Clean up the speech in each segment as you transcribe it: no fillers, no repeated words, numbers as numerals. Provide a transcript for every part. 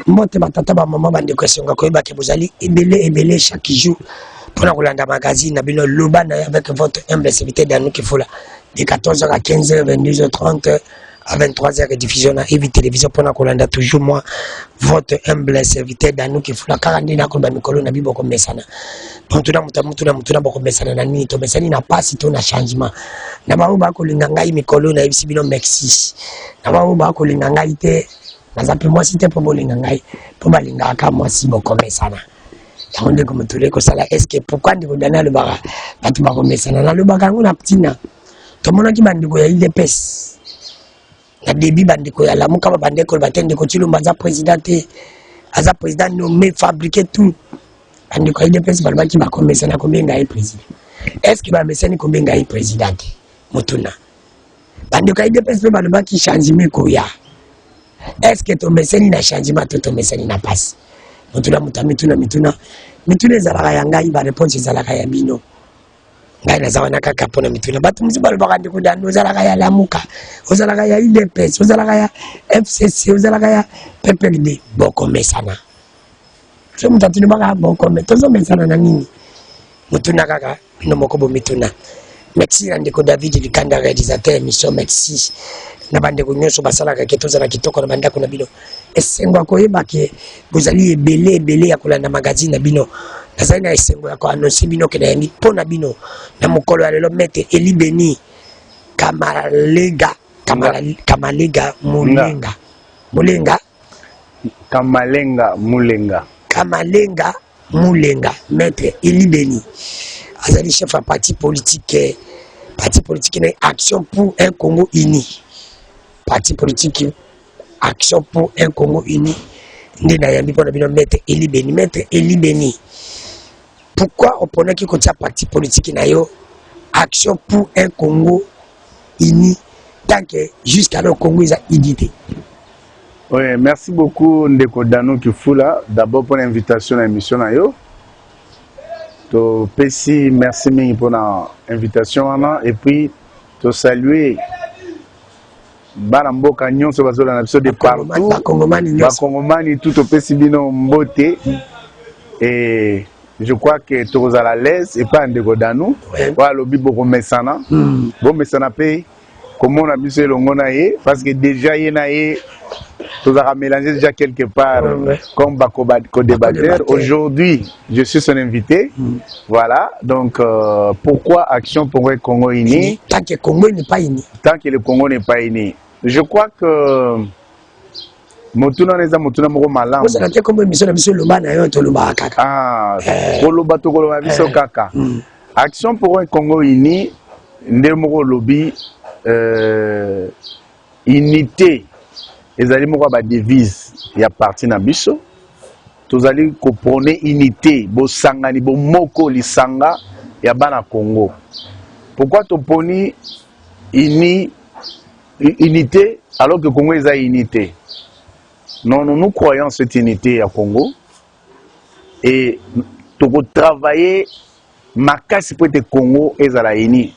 Mbote batata ba maman bande kwesonga koyeba ke bozali ebele chaque jour pour la magazine nabino loba avec votre humble serviteur dans nous qui faut là de 14h à 15h 22h30 à 23h diffusion à Evi télévision pour la toujours moi votre humble serviteur dans nous qui faut la 40 na ko ba mikolo na bibo ko mesana mutuna boko mesana na nini to mesani na passe to na changement na ba ba ko linga ngai mikolo na ibisi bino Mexique na ba ko linga ngai te nazapi moi c'était pour bolinga ngai pour balinga ka moi si boko mesana ya onde ko mutule ko sala est-ce que pourquoi ndiko dana le bara batu ba ko mesana na le baka ngona ptina to mona ki bandiko ya ile pes na début bandiko ya lamuka ba bandeko batende ko chilumba za président aza président nommé fabriquer tout bandiko ya ile pes balba ki ba ko mesana ko benga e président est-ce que ba mesani ko benga e président mutuna bandiko ya ile pes balba ki changement ko ya est-ce que ton mesani na changement to mesani na passe mutuna mituna ezalaka ya ngai ba réponse ezalaka ya bino ngai nazawana kaka pona mituna batu mziba balobaka ndiko dano ozalaka ya lamuka ozalaka ya IDPS ozalaka ya FCC ozalaka ya PPRD boko mesana so mutatuni baka boko tozo mesana na nini mutuna kaka bino moko bo mituna merci ndeko David Likanda réalisateur émission merci na bande ko nyoso basala ka ketoza na kitoko na banda ko na bino esengo ko yeba ke bozali ebele ya kolanda magazine na bino nazali na esengo ya ko annoncer bino ke na yemi pona bino na mokolo ya lelo mete elibeni kamalega mulenga maître elibeni azali chef à parti politique na action pour un Congo uni parti politique action pour un Congo uni ndina yambi pona bino maître elibeni pourquoi on prenait qui kotia parti politique na yo action pour un Congo uni tant que jusqu'à le Congo ils a unité. Oui, merci beaucoup Ndeko Dano Kifula d'abord pour l'invitation à l'émission na yo. To pesi merci mingi pour l'invitation et puis to saluer bana mboka nyonso bazola na biso de partout bakongomani tout to pesi bino mbote et je crois que to à l'aise et pas Ndeko Dano wa lobi boko mesana bo mesana pe comment on a mis le ngona ye parce que déjà yena ye tout a mélangé déjà quelque part comme co-débatteur. Aujourd'hui, je suis son invité. Voilà. Donc, pourquoi Action pour le Congo uni? Tant que le Congo n'est pas uni. Tant que le Congo n'est pas uni. Je crois que Motuna neza Motuna moko malam. Vous savez comment monsieur Loba na yo to Loba kaka. Ah, Koloba to Koloba biso kaka. Action pour un Congo uni, ndemoko lobi unité. Les aliments ba devise ya parti na biso tozali ko prôner unité bo sangani bo moko lisanga ya bana Congo. Pourquoi to poni unité alors que Congo est à unité? Non, nous croyons cette unité à Congo et to travailler makasi pour que Congo est à la uni.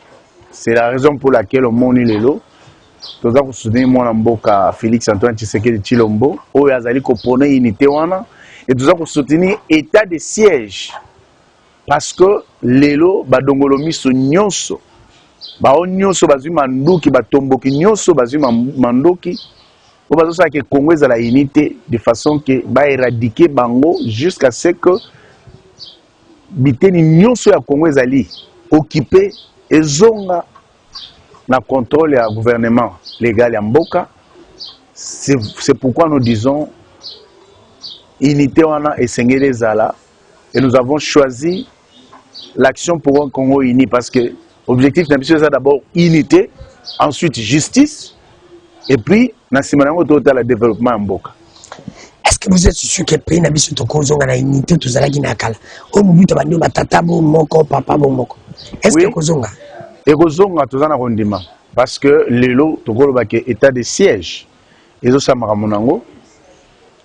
C'est la raison pour laquelle on moni lelo nous avons soutenu mon mboka Félix Antoine Tshisekedi Tshilombo où azali ko prôner unité wana et nous avons soutenu état de siège parce que lelo badongolo miso nyonso ba nyonso bazui manduki batomboki nyonso bazui mandoki o bazosa que Congo est à la unité de façon que ba éradiquer bango jusqu'à ce que biteni nyonso ya Congo ezali occupé ezonga na contrôle du gouvernement légal à Mboka. C'est pourquoi nous disons unité wana et Sengele Zala et nous avons choisi l'action pour un Congo uni parce que l'objectif c'est d'abord unité, ensuite justice et puis nasimana total développement à Mboka. Est-ce que vous êtes sûr que le pays n'a pas de cause de unité tout ça là qui n'a qu'à au bout de bande batata bon moko papa bon moko. Est-ce que kozonga et kozonga tozana rondima parce que lelo tokoloba ke état de siège ezo samara monango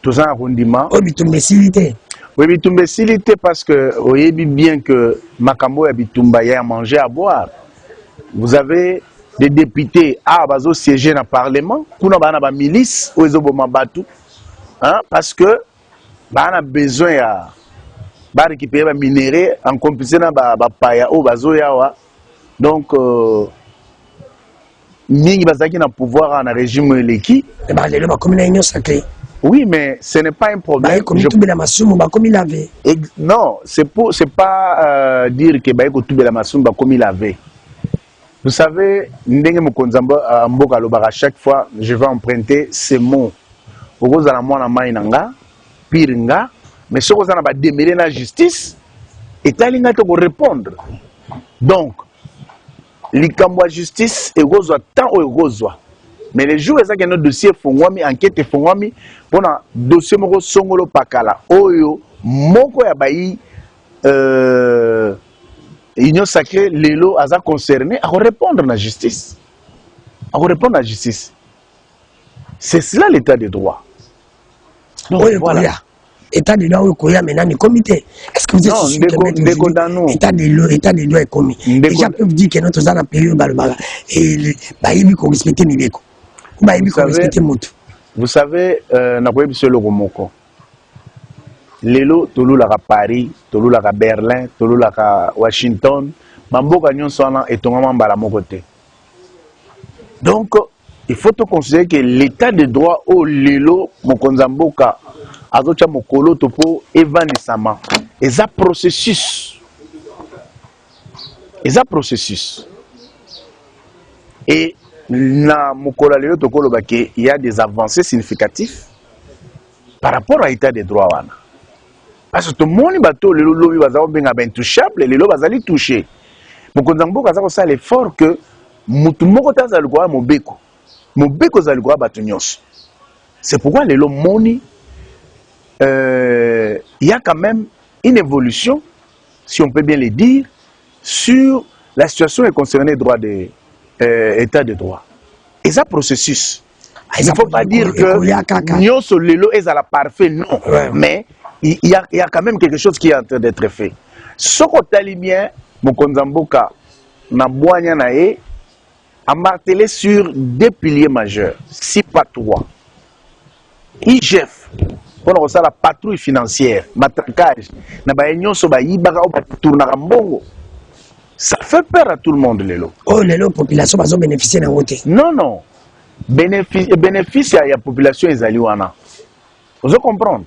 tozana rondima o bitumbe silité. Oui, bitumbe silité parce que oyebi bien que makambo ya bitumba ya manger à boire. Vous avez des députés à bazo siéger dans le parlement kuna bana ba milice o ezo boma batu hein parce que a besoin de récupérer les minéraux en complicité avec les paya ou bazoyawa. Donc, mingi bazaki na pouvoir en régime leki. Oui, mais ce n'est pas un problème. Non, c'est pas dire que baïko toube la masumba comme il avait. Vous savez, ndenge mokonzamba mboka lobaka chaque fois je vais emprunter ces mots. Okoza na mwana mai nanga, pire nga, mais ce qu'on a démêlé la justice, et talinga to répondre. Donc, likambo justice egozwa tant o egozwa. Mais les jours où notre dossier fongwami, enquête fongwami, pour un dossier moko songolo pakala, oyo moko ya bayi union sacrée lelo aza concerné à répondre à la justice. À répondre à la justice. C'est cela l'état de droit. Donc, voilà. État de droit au maintenant le comité. Est-ce que vous êtes sûr que l'état de droit est commis? Déjà peuvent dire que notre zone a période balbala et baïbi qu'on respecte Nibeko. Vous savez, nakoye biso le romoko. Lelo tolula ka Paris, tolula ka Berlin, tolula ka Washington, mamboka nyonso wana etongama mbala moko te. Donc, il faut te considérer que l'état de droit au lelo mokonza mboka azocha mokolo topo evanisama. Eza processus. Eza processus. Et na mokola lelo tokolo bake il y a des avancées significatives par rapport à l'état des droits wana. Parce que tout le monde bato lelo lobi bazao benga ben touchable, lelo bazali touché. Mokonza mboka azako sa l'effort que mutu moko taza lukwa mobeko. Mobeko za lukwa bato nyonso. C'est pourquoi lelo moni il y a quand même une évolution, si on peut bien le dire, sur la situation concernée droit de état de droit. Et ça processus. Il ne faut pas dire que Nyonso Lelo est à la parfait, non. Mais il y a quand même quelque chose qui est en train d'être fait. Ce qu'on t'a bien, Mokonzamboka, na boanya nae, a martelé sur deux piliers majeurs, si pas trois. IGF, pour la patrouille financière, matraquage, na ba Nyonso ba yibaka ou ba tournaka mbongo. Ça fait peur à tout le monde, Lelo. Oh, Lelo, population va bénéficier d'un côté. Non, non. Bénéfice à la population israélienne. Vous comprendre.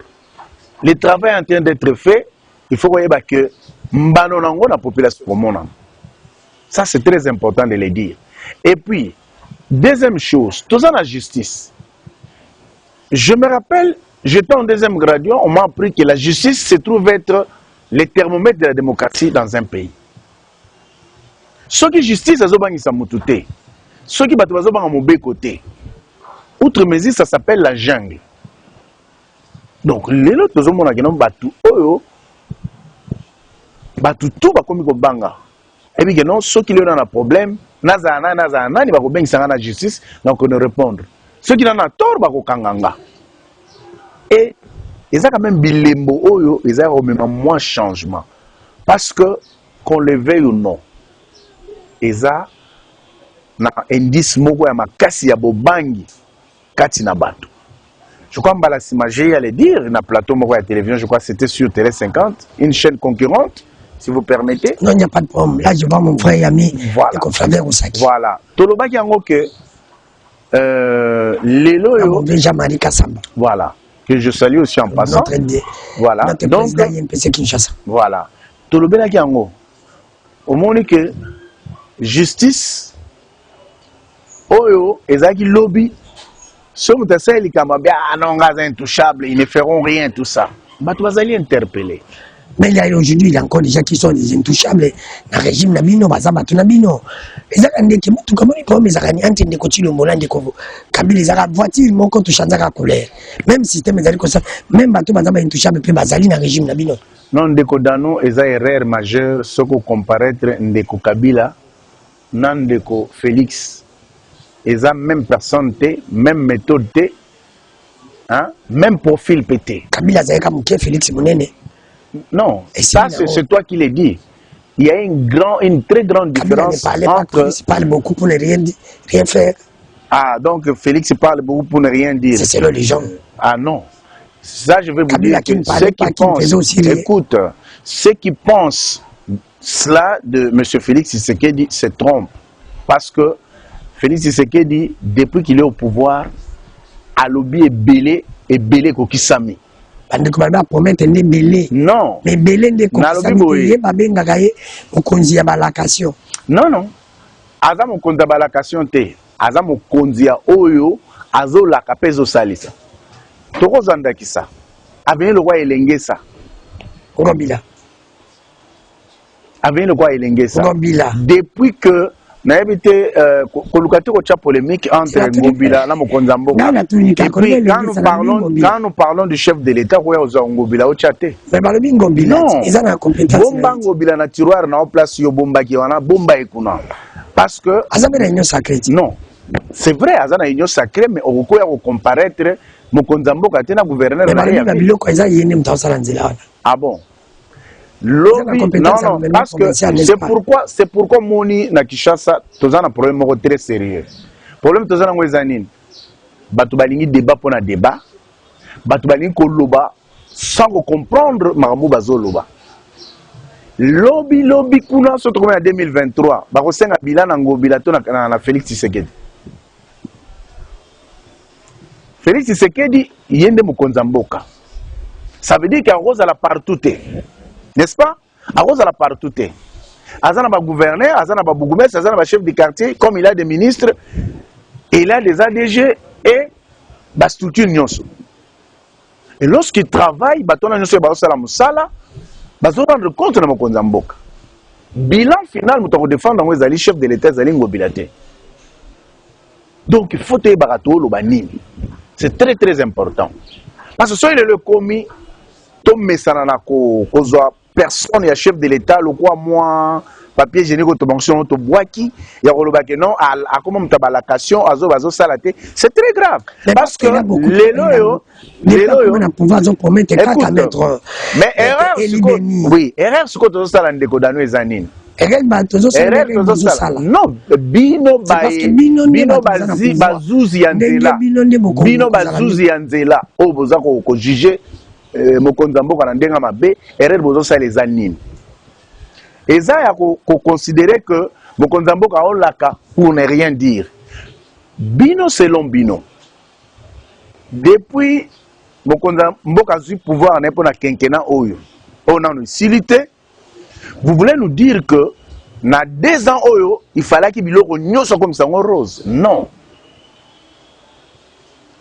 Le travail est en train d'être fait. Il faut que la population commune. Ça, c'est très important de le dire. Et puis, deuxième chose, tout ça, la justice. Je me rappelle, j'étais en deuxième graduat, on m'a appris que la justice se trouve être le thermomètre de la démocratie dans un pays. Ce qui justice, c'est mutute. Ce qui est en mauvais côté. Outre mesure, ça s'appelle la jungle. Donc, les autres gens qui ont battu, battu tout va comme banga. Et puis, ceux qui ont un problème, nazana, ils vont bien la justice, donc on répondre. Ceux qui ont un tort, ils vont kanganga. Et ils ont quand même bilembo, ils ont même moins changement. Parce que, qu'on le veuille ou non, ils ont na indice moko ya makasi ya bobangi kati na bato. Je crois que la image à le dire, na plateau moko ya télévision, je crois que c'était sur Télé 50, une chaîne concurrente, si vous permettez. Non, il n'y a pas de problème. Là, je vois mon frère et ami, le confrère Oussaki. Voilà. Tolobaki yango que Lelo yo Jean-Marie Kassamba. Voilà. Que je salue aussi en passant. Voilà. Notre président INPC Kinshasa. Voilà. Tolobaki yango. Au moment que justice Oyo, ezaki lobby. Si vous êtes intouchable, ils ne feront rien, tout ça. Vous allez interpeller. Mais il y a aujourd'hui, il y a encore des gens qui sont des intouchables. Le régime Nabino, Bazabatu Nabino. Les Arabes qui montent comme les Arabes, ils ont continué le Molan de Kovo. Kabila, les Arabes, voiture, ils m'ont touché à la couleur. Même système, ils comme ça. Même bateau, Bazaba intouchable, puis Bazali, le régime Nabino. Non, Ndeko Dano, ils ont une erreur majeure, ce qu'on comparaître Ndeko Kabila, Ndeko Félix. Ils ont même personne, même méthode, hein? Même profil pété. Kabila Zayeka Mouké, Félix Mounene. Non, ça c'est toi qui l'as dit. Il y a une très grande différence entre... Il parle beaucoup pour ne rien faire. Ah, donc Félix parle beaucoup pour ne rien dire. C'est selon les gens. Ah non. Ça, je vais vous dire que ceux qui pensent, écoute, ceux qui pensent cela de M. Félix Tshisekedi se trompent. Parce que Félix Tshisekedi, depuis qu'il est au pouvoir, a lobby et belé kokisami. Non. Mais belé de kokisami, non, non. Aza mo konza balakation te. Aza mo konzia oyo azo la kapezo salisa. Toko zanda kisa. Aveni le roi elengesa. Ngobila. Aveni le roi elengesa. Ngobila. Depuis que na habité kolukati ko cha polémique entre Ngobila na Mokonza Mboka. Et puis quand nous parlons du chef de l'État quoi aux Ngobila au chaté. Mais balobi Ngobila, ils ont la compétence. Bomba Ngobila na tiroir na place yo bomba ki wana bomba ekuna. Parce que Azana réunion sacrée. Non. C'est vrai Azana réunion sacrée mais on ko ya ko comparaître Mokonza Mboka tena gouverneur na ya. Ah bon. Lobby, non, non, parce que c'est pourquoi Moni na Kinshasa, tous un problème très sérieux. Problème tous un wezanin. Batu balingi débat pour un débat. Batu balingi koloba sans comprendre maramou bazoloba. Lobby kuna so trouvé en 2023. Ba kosenga bilan ngo bilato na Félix Tshisekedi. Félix Tshisekedi yende Mokonza Mboka. Ça veut dire qu'à rose à la partout. N'est-ce pas? À cause de la partout. Azana ba gouverneur, Azana ba bourgmestre, Azana ba chef de quartier, comme il a des ministres, il a des ADG et ba structure nyonso. Et lorsqu'il travaille, batona nyonso ba osala musala, ba zo rendre compte na Mokonza Mboka. Bilan final mutako défendre ngo ezali chef de l'État ezali ngobilate. Donc il faut te barato lo banini. C'est très très important. Parce que soit il est le commis Tom Messanana kozwa personne ya chef de l'État le quoi moi papier génique autobanction to boaki ya koloba que non a comment mtabalakation azo bazo salate c'est très grave parce que lelo na pouvoir zo promettre kaka mettre mais erreur oui erreur ce que to sala ndeko dano ezanini non bino bazuzi ya nzela o boza ko juger Mokonza Mboka na ndenga mabe erreur bozo sa les anines. Eza ya ko considérer que Mokonza Mboka olaka pour ne rien dire. Bino selon Bino. Depuis Mokonza Mboka zu pouvoir na pona quinquennat oyo. On a une silité. Vous voulez nous dire que na 2 ans oyo il fallait qu'il biloko nyoso comme ça rose. Non.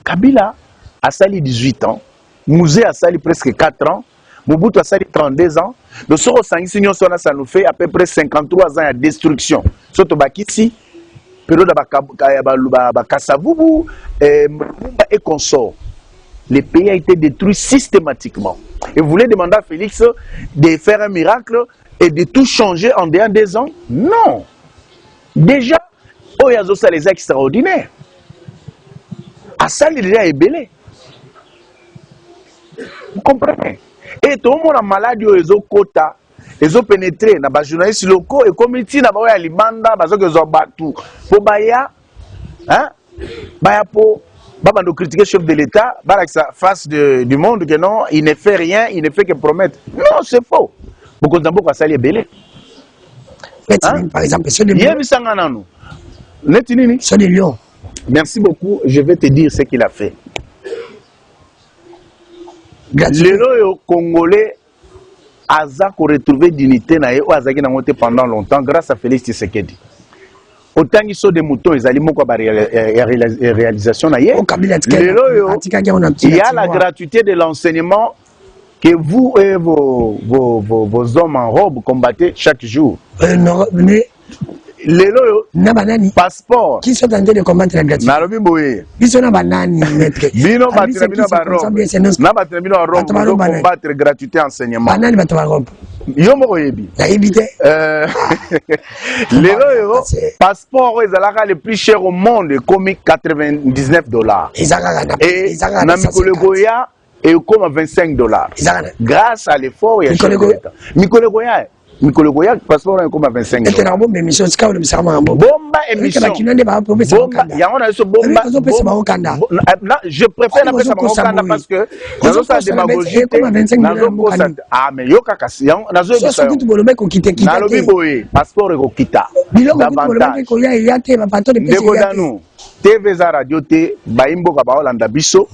Kabila a sali 18 ans. Mouzé a sali presque 4 ans, Mobutu a sali 32 ans, le Soro Sangissignon ça nous fait à peu près 53 ans de destruction. Surtout Bakissi, période de Kassavubu et consort. Le pays a été détruit systématiquement. Et vous voulez demander à Félix de faire un miracle et de tout changer en 2 ans? Non. Déjà, Oyazo ça les extraordinaires. A sali déjà est belé. Vous comprenez? Et tout le monde a maladie aux quotas, ils ont pénétré dans les journalistes locaux et comme ils na ba ya libanda bazo que zo batu pour baya hein baya pour baba nous critiquer chef de l'État avec sa face du monde que non il ne fait rien, il ne fait que promettre. Non, c'est faux. Beaucoup de gens sali belé. Par exemple sur les Lions. Merci beaucoup, je vais te dire ce qu'il a fait. Le Congolais a retrouvé dignité pendant longtemps grâce à Félix Tshisekedi. Autant qu'ils sont des moutons, ils allaient beaucoup à réalisation. Il y a la gratuité de l'enseignement que vous et vos hommes en robe combattez chaque jour. Lelo passeport qui sont en train de combattre la gratuité. Nalobi boye. Ils sont banani maître. Bino batremino barobe. Na batremino barobe pour combattre gratuité enseignement. Banani barobe. Yo moko yebi. Na éviter. Lelo passeport ezalaka le plus cher au monde comme $99. Et na mikolo goya et comme $25. Grâce à l'effort ya Mikolo goya mikolo koya passeport on comme 25 ete na bombe émission sika ole bisama mambo bomba émission bomba yango na so bomba je préfère na pesa makanda parce que nazo sa démagogie nazo kosa ah mais yo kaka yango nazo bisa so bolobe ko kite na lobi boye passeport ko kita davantage ko ya yate ba bato de pesa yate TV za radio te baimboka ba Holanda biso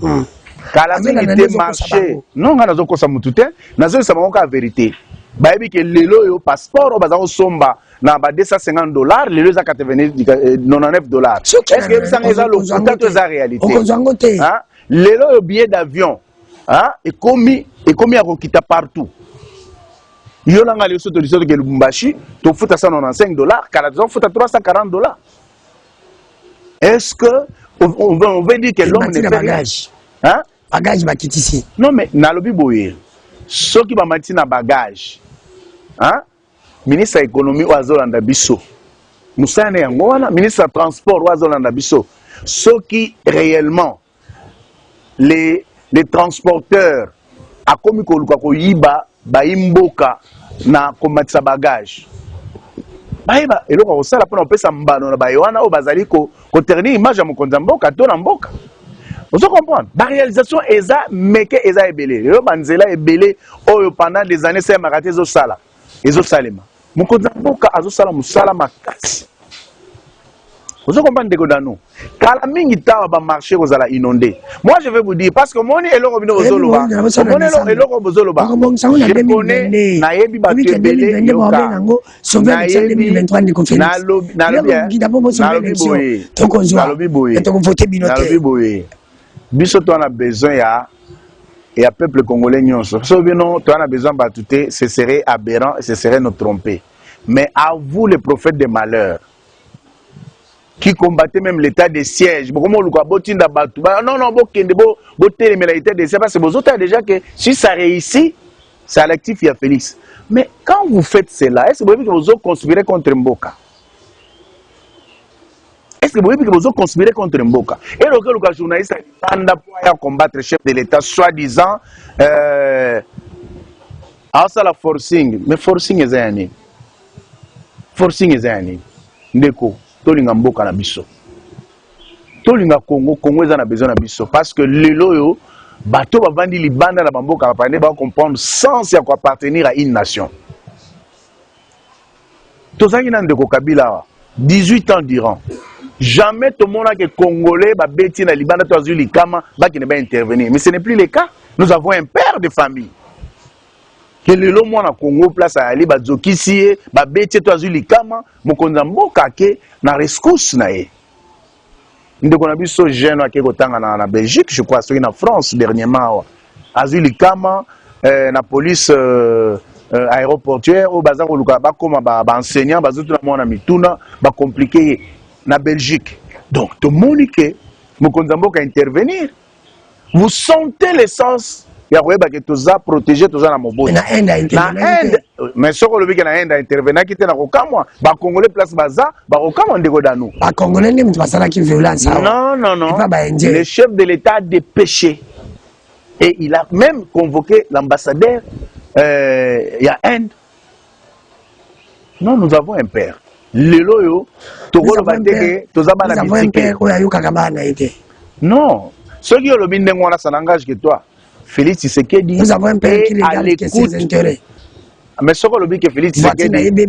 kala mingi te marché non nga nazo kosa mutu te nazo sa makoka vérité bayebi ke lelo yo passeport baza ko somba na ba $250 lelo za 99 est-ce que ça eza le contact eza réalité hein lelo yo billet d'avion hein et commis à kokita partout yo langa le soto lisoto ke Lubumbashi to futa $195 kala zo futa $340 est-ce que on veut dire que l'homme n'est pas bagage hein bagage bakitisi non mais na lobi boye soki ba mati na bagage hein ministre de l'économie ou azolanda biso musane yango wana ministre de transport ou azolanda biso soki réellement les transporteurs a komi ko luka ko yiba ba imboka na komatisa bagage bayiba eloko ko sala pona opesa mbano na bayewana o bazali ko ternir image ya mokonzi mboka to na mboka. Vous comprenez? La réalisation est ça, mais que est ça ebelé. Le banzela ebelé. Oh, pendant des années, c'est maraté zo sala. Ezo salema. Mon konzamboka azo sala musala makasi. Vous comprenez de godano? Kala mingi tawa ba marché kozala inondé. Moi je vais vous dire parce que moni eloko bino ozoloba. Moni eloko bozoloba. Je connais na yebi ba tebele yoka. Na lobi biso to on a besoin et à peuple congolais nyonso so bino to on a besoin batouté ce serait aberrant et ce serait nous tromper mais à vous les prophètes de malheur qui combattaient même l'état de siège comment luka botinda batu non bokende bo télémela l'état de siège parce que vous autres déjà que si ça réussit c'est l'actif il y a Félix mais quand vous faites cela est-ce que vous voyez que vous conspirez contre Mboka? Est-ce que vous voyez que vous conspirez contre Mboka? Et le journaliste a combattre le chef de l'État, soi-disant, à ça la forcing. Mais forcing est un forcing est un Ndeko, tolinga Mboka na biso. Tolinga Congo est en besoin na biso. Parce que le loyo, bateau va vendre libanda na Mboka, va comprendre sans y appartenir à une nation. Tozangi na Ndeko Kabila, 18 ans durant. Jamais tout le monde que Congolais va bêtir dans Liban, qui ne va intervenir. Mais ce n'est plus le cas. Nous avons un père de famille. Que le long à Congo place à Ali, Bazokisi, va bêtir dans Likama, mon konzambo kake na rescousse nae. Nous avons vu ce jeune qui est en Belgique, je crois, c'est en France dernièrement. Azulikama, la police aéroportuaire, au bazar au comme enseignant, bazout na mona mituna, ba compliqué. Na Belgique. Donc, tout le monde qui est intervenir. Vous sentez l'essence. Il y a que tout ça protégé, tout ça dans mon beau. Mais ce que le a intervenir qui était dans le Congolais, les Congolais place baza, les Congolais de nous. Les Congolais ne sont pas qui violence. Non. Le chef de l'État a dépêché. Et il a même convoqué l'ambassadeur. Il y a Inde. Non, nous avons un père. Le loyo, non, ceux qui ont le bien de ça n'engage que toi. Félix Tshisekedi. Nous avons un père qui regarde ses intérêts. Mais ce que le bien que Félix Tshisekedi.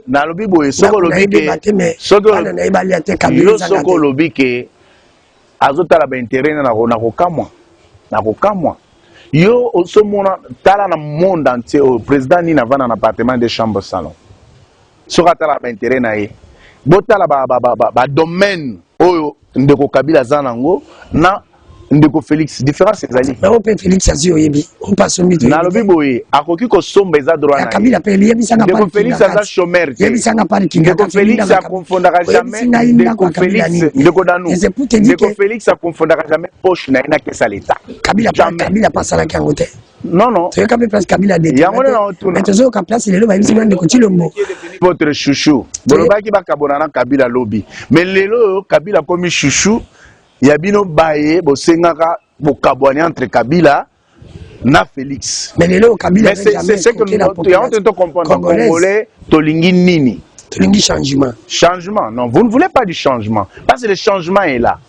Na lobi boye, ce que le bien que. Ce que le bien que. Azota la ba intérêt na kokamwa. Na kokamwa. Yo ce mona tala na monde entier au président ni na vana na appartement de chambre salon. Sokata la intérêt na ye botala ba domaine oyo ndeko Kabila zanango na ndeko Félix différence ezali na ope Félix azi oyebi on passe mito na lobi boye akoki ko somba eza droit na Kabila pe yebi sanga ndeko Félix aza chômeur yebi sanga parking ndeko Félix a confondera jamais ndeko Félix ndeko danu ndeko Félix a confondera jamais poche na ina kesa l'état Kabila passe la kangote. Non. Tu as place Kabila de. Mais tu as place les lois de Kotilombo. Votre chouchou. Bolobaki ba kabonana Kabila lobby. Mais lelo Kabila comme chouchou, ya bino baye bo sengaka bo kabwani entre Kabila na Félix. Mais les Kabila, c'est ce que nous devons comprendre. Congolais, tolingi nini. Tolingi changement. Changement, non, vous ne voulez pas du changement. Parce que le changement est là.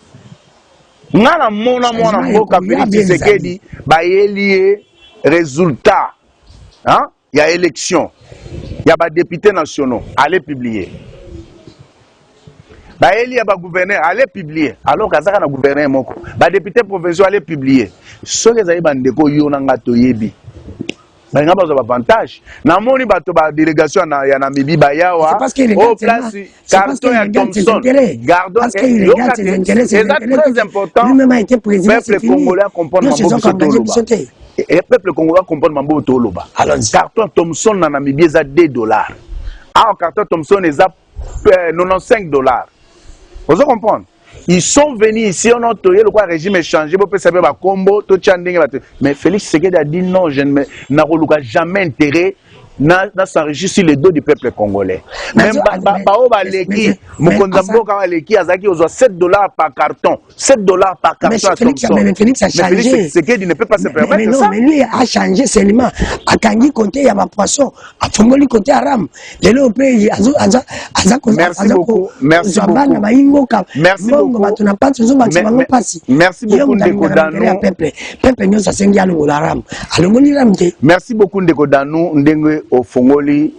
Nana mona mona mboka Félix Tshisekedi, ba lié résultat. Hein? Il y a élection. Il y a des députés nationaux. Allez publier. Il y a des gouverneurs. Allez publier. Alors qu'il y a des gouverneurs. Des députés provinciaux. Allez publier. Ce que vous avez dit, c'est un avantage. Dans mon délégation, il y a Namibie, Bayawa, au place, carton et Thompson. Gardons. C'est très important. Le peuple congolais comprend le peuple congolais comprend Mambo Toloba. Carton Thompson na Namibie est à $2. Ah, carton Thompson est à $95. Vous comprenez? Ils sont venus ici, on a le régime est changé, combo, mais Félix Tshisekedi a dit non, je ne jamais intérêt à s'enrichir sur le dos du peuple congolais. Même $7 par carton. $7 par carton. Mais Félix a changé. Mais Félix Tshisekedi ne peut pas se permettre ça. Mais lui a changé seulement. À Kangi côté, il y a ma poisson. À Fongoli côté, Aram. Les lots pays, merci beaucoup. Merci beaucoup. Merci beaucoup. Merci beaucoup, Ndeko Danou. Merci beaucoup, Ndeko Danou. Ndenge au Fongoli,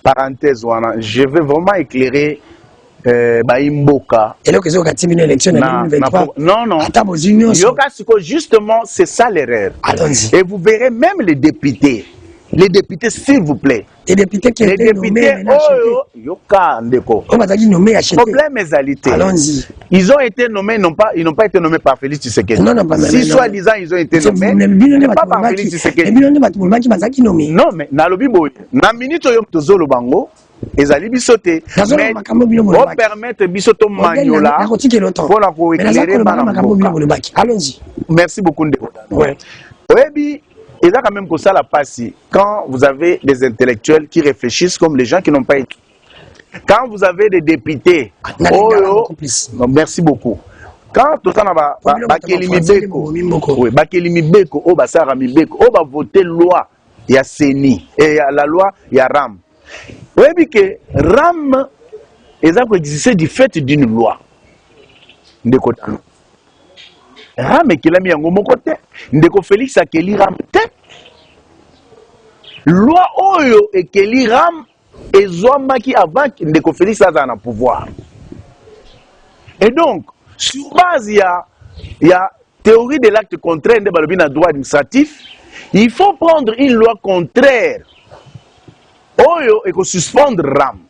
parenthèse, je vais vraiment éclairer Baimboka. Et là, que c'est une élection en 2023. Non. Justement, c'est ça l'erreur. Et vous verrez même les députés. Les députés, s'il vous plaît. Les députés qui étaient nommés, problème est. Allons-y. Ils ont été nommés, ils n'ont pas été nommés par Félix Tshisekedi. Non, si soi-disant ils ont été nommés, pas par Félix Tshisekedi. Non, mais na lobi boy, na minute yo tozolo bango, ezali bisoté. Mais on permettre bisoto maniola pour la pour éclairer. Allons-y. Merci beaucoup Ndeko. Oui. Et là, quand même, que ça la passe, quand vous avez des intellectuels qui réfléchissent comme les gens qui n'ont pas été. Quand vous avez des députés, merci beaucoup. Quand tout ça va voter loi, il y a CENI, et la loi, il y a RAM. Vous voyez que RAM, c'est du fait d'une loi. Ram et qu'il a mis en mon côté. Ndeko Félix a qu'il ram tête. Loi Oyo et qu'il ram et Zouama qui avant Ndeko Félix a un pouvoir. Et donc, sur base, il y a théorie de l'acte contraire de Balobina droit administratif. Il faut prendre une loi contraire. Oyo et qu'on suspendre Ram.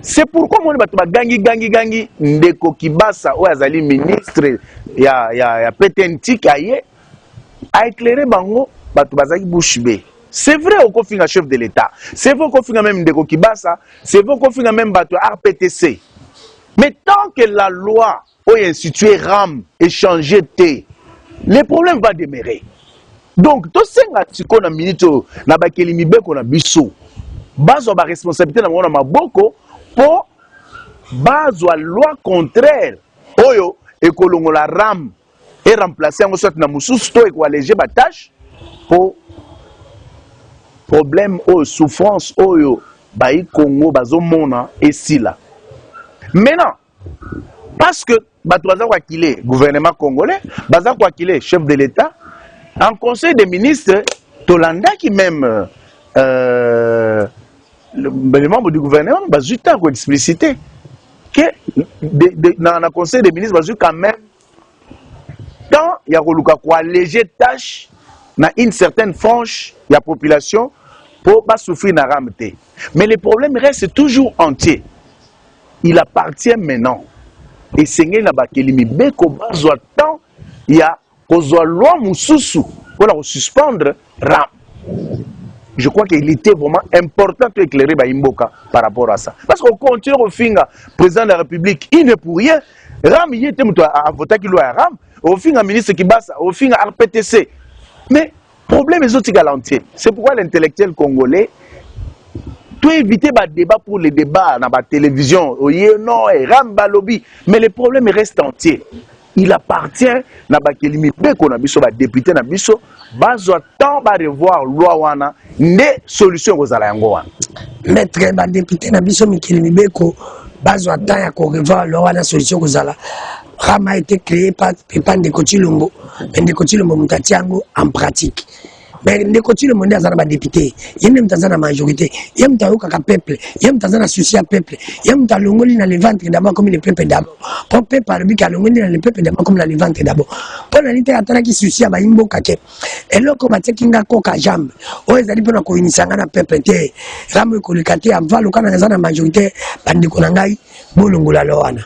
C'est pourquoi moi gangi Ndeko Kibasa ou azali ministre ya PTNT kaye a éclairé bango batu bazaki bouche bée. C'est vrai au kofinga chef de l'État. C'est vrai au kofinga même Ndeko Kibasa, c'est vrai au kofinga même batu RPTC. Mais tant que la loi est instituée RAM et changée T, les problèmes vont demeurer. Donc to senga tiko na minito na bakeli mibeko na biso. Bazo ba responsabilité na mona maboko pour base à loi contraire oyo ekolongo la RAM et remplacer en sorte na mususu to eko alléger ba tâche pour problème ou souffrance oyo bayi Congo bazo mona et sila. Maintenant parce que bato baza kwa kile gouvernement congolais baza kwa kile chef de l'État en conseil des ministres Tolanda qui même les membres du gouvernement ont explicité que dans le conseil des ministres, quand même, quand il y a une légère tâche dans une certaine frange de la population pour ne pas souffrir de la ramete. Mais le problème reste toujours entier. Il appartient maintenant. Et c'est ce il y a une loi Moussousou pour suspendre RAM. Je crois qu'il était vraiment important d'éclairer Baimboka par rapport à ça. Parce qu'on continue au finga, président de la République, il n'est pour rien. Ram, il était à voter qui loi Ram, au finga ministre Kibasa, au finga RPTC. Mais le problème est aussi galantier. C'est pourquoi l'intellectuel congolais doit éviter le débat pour les débats dans la télévision. Non, Ram Balobi. Mais le problème reste entier. il appartient na bakelimi beko na biso ba député na biso bazwa temps ba revoir loi wana ne solution kozala yango wana maître ba député na biso mikelimi beko bazwa temps ya ko revoir loi wana solution kozala RAM a été créé par Ndeko Tshilombo mais Ndeko Tshilombo mutatiango en pratique. Mais Ndeko Tshilombo ndi azana ba député yemwe mtazana majorité yemwe mtayoka ka peuple yemwe mtazana souci ya peuple yemwe mtalongoli na le ventre d'abord comme le peuple d'abord pour peuple arbi ka longoli na le peuple d'abord comme le ventre d'abord pour la lité atana ki souci ya ba imbo kake eloko batekinga koka jambe o ezali pona ko inisanga na peuple te ramu ko likate amva lokana ngazana majorité bandiko na ngai bolongola lowana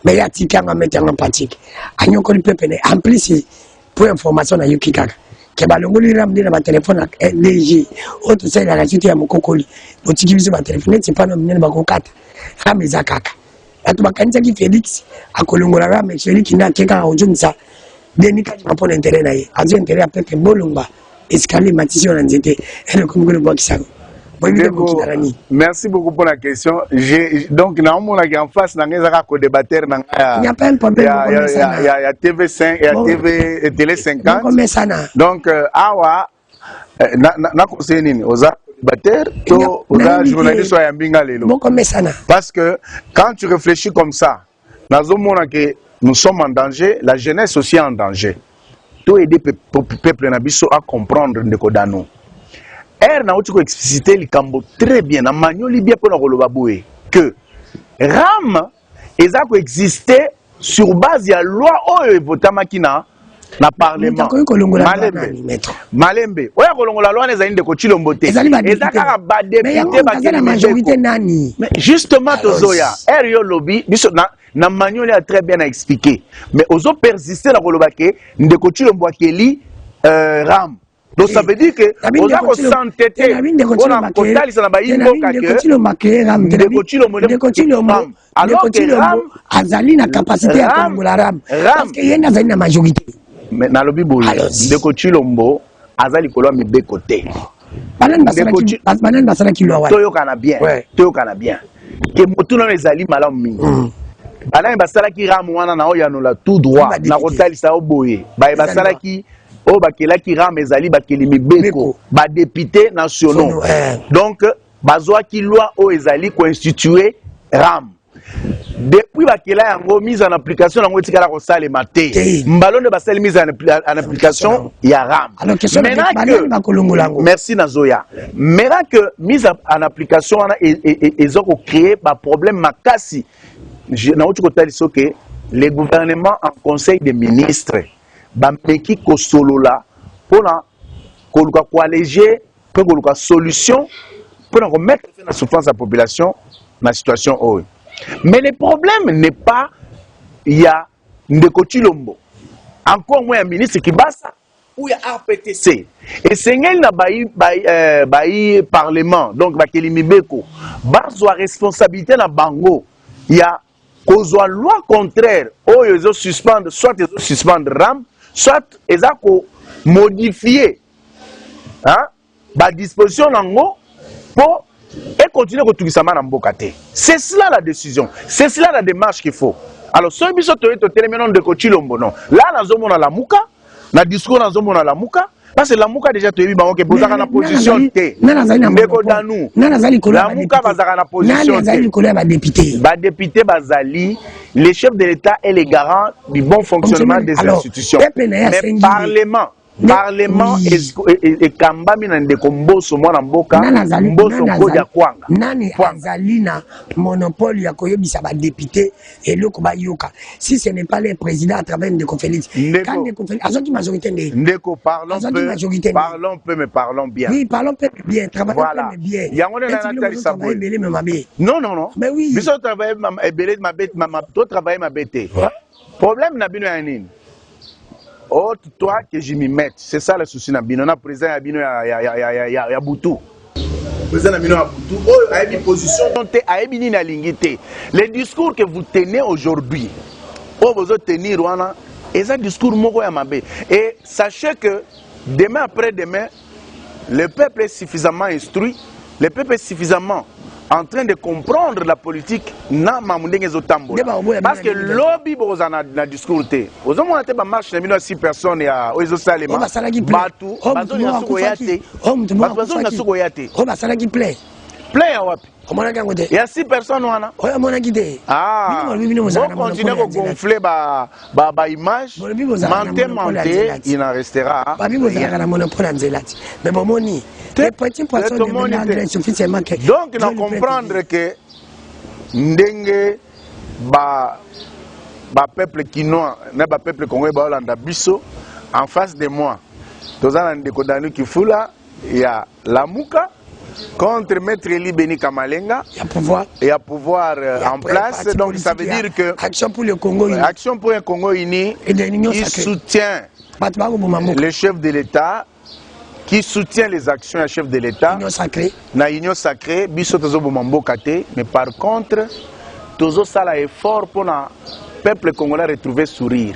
mais ya tikanga metanga pratique anyoko le peuple en plus pour information na yuki kaka ke balongoli ramdi na ba téléphone LG auto sai la radio ya mokokoli botiki biso ba téléphone c'est pas nomene ba kokata rameza kaka atu bakanisa ki Felix akolongola rame Felix na keka ojumsa deni kati mapona intérêt na ye azo intérêt ya pepe bolomba escalier matisi na nzete ele komukolo bokisako. Merci beaucoup pour la question. Donc, il n'y a pas un problème. Il y a TV5, il y a TV Télé 50. Donc, awa, parce que quand tu réfléchis comme ça, nous sommes en danger, la jeunesse aussi en danger. Tout aider le peuple à comprendre Ndeko Danou. Na uti ko expliciter likambo très bien na manioli bien pour na baboué que RAM eza ko exister sur base ya loi oyo votamaki na parlement Malembe oya kolongola loi eza Ndeko Tshilombo te eza kaka ba député ba majorité nani mais justement tozoya yo lobby biso na manioli a très bien expliqué mais ozo persister na koloba ke Ndeko Tshilombo akeli RAM. Donc ça veut dire que on a s'entêter on a kotali ça na ba imbo ka que Ndeko Tshilombo alors que RAM azali na capacité ya kongola RAM parce que yena azali na majorité mais na lobi boye Ndeko Tshilombo azali kolwa mibe côté banan basala ki loi toyokana bien que motuna ezali malamu mingi banan basala ki RAM wana na oyanola tout droit na kotali ça oboye ba basala ki o bakela ki RAM ezali bakelimi beko ba députés nationaux donc bazwa ki loi o ezali constituer RAM depuis bakela yango mise en application yango etikala ko sale maté mbalonde basali mise en application ya RAM merci nazoya maintenant que mise en application wana ezoko créer ba problème makasi na uti ko taliso que le gouvernement en conseil des ministres bameki kosolola pona koluka ko alléger pe koluka solution pona ko mettre fin à souffrance à la population na situation oyo mais le problème n'est pas il y a Ndeko Tshilombo encore moins un ministre qui basa ou il y a RPTC et sengel na bayi parlement donc bakelimi beko bazwa responsabilité na bango il y a kozwa loi contraire oyo ezo suspendre soit ezo suspendre RAM soit ils ont modifié la disposition pour continuer à tout ça. C'est cela la décision, c'est cela la démarche qu'il faut. Alors, ce qui est Ndeko Tshilombo, non. Là, nous avons la mouka, le discours nous avons la mouka, parce que la mouka déjà tu es que vous avez la position T. Ndeko Danou. La mouka va la position T. Ba député bazali, les chefs de l'État et les garants du bon fonctionnement des institutions. Mais Parlement et kambami na Ndeko Mboso mwana mboka Mboso koja kwanga nani azali na monopole ya koyebisa ba député et loko ba yoka si ce n'est pas le président à travers Ndeko Félix quand Ndeko Félix azaki majorité Ndeko parlons peu mais parlons bien oui parlons peu bien travaillons voilà. bien yango na tali sabwe non mais oui biso travailler ebele mabete to travailler mabete problème na bino ya nini. Oh, toi que je m'y mette, c'est ça le souci. On a président ya Boutou. Président ya Boutou, oh, a une position, a une lignité. Les discours que vous tenez aujourd'hui, oh, vous tenir, et un discours moko ya mabe. Et sachez que demain après demain, le peuple est suffisamment instruit, le peuple est suffisamment en train de comprendre la politique na mamundenge zotambola parce que lobby boza na discours te ozo mona te ba marche na 6 personnes ya ozo salema batu bazo na suko yate bazo na suko yate o basala ki play ya wapi omona kango te ya 6 personnes wana o mona ki te bon continuer ko gonfler ba image menté il en restera ba bibo za na monopole en zelati mais bon moni les petits poissons de ménage suffisamment que donc na comprendre que ndenge ba peuple quinois na ba peuple congolais ba Hollanda biso en face de moi tozana ndeko Danu Kifula ya Lamuka contre Maître Eli Beni Kamalenga, il y a pouvoir en place. Donc ça veut dire que Action pour le Congo uni, Action pour un Congo uni qui soutient le chef de l'État, qui soutient les actions du chef de l'État. Na union sacrée, biso tozo bomambo kate, mais par contre tozo sala effort pour le peuple congolais retrouver sourire.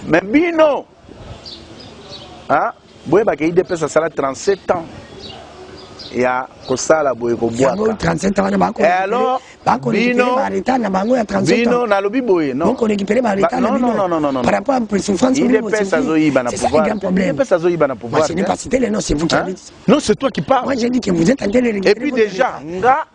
Mais bino, hein, boye ba ke IDP ça sala 37 ans. Ya kosala boye ko boaka 37 ans na bako alors bino na bango ya 37 ans bino na lobi boye non on récupérer ba l'état non par rapport à la souffrance il est ça zoiba na pouvoir il est ça zoiba na pouvoir je n'ai pas cité les noms c'est vous qui avez dit non c'est toi qui parles moi j'ai dit que vous êtes en train de récupérer et puis déjà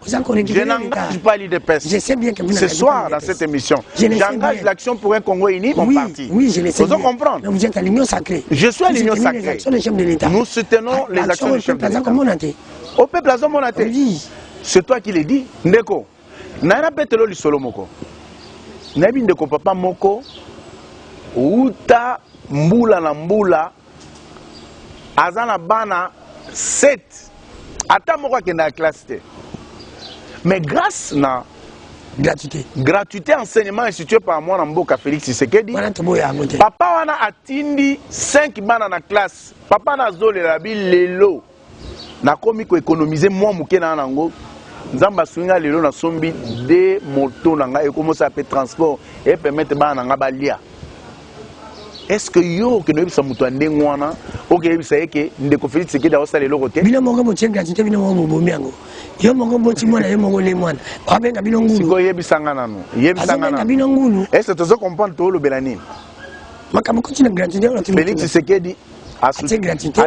je n'engage pas l'IDPS je sais bien que vous ce soir dans cette émission j'engage l'action pour un Congo uni mon parti oui je le sais vous comprendre vous êtes à l'union sacrée je suis à l'union sacrée nous soutenons les actions du chef de l'État au peuple à Zomonate. C'est toi qui l'as dit. Ndeko. Nana petelo li solo moko. Nabi ndeko papa moko. Uta mbula na mbula. Azana bana 7. Ata moko akenda na classe te. Mais grâce na gratuité enseignement institué par moi na mboka Félix Tshisekedi. Papa wana atindi 5 bana na classe. Papa na zole la bi lelo. Na komi ko économiser moi muke na nango nzamba swinga lelo na sombi de moto nanga e commencer à faire transport et permettre ba nanga balia est-ce que yo que no bisa muto ndengo wana o ke bisa yeke ndeko Félix Tshisekedi a osala lelo kote bino mongo botie gratuité bino mongo bobomi yango yo mongo boti mwana yo mongo le mwana ba benga bino ngulu siko yebisanga nanu yebisanga nanu bino ngulu est-ce que tu comprends to lo belani makambo continue gratuité on Félix Tshisekedi acheter gratuité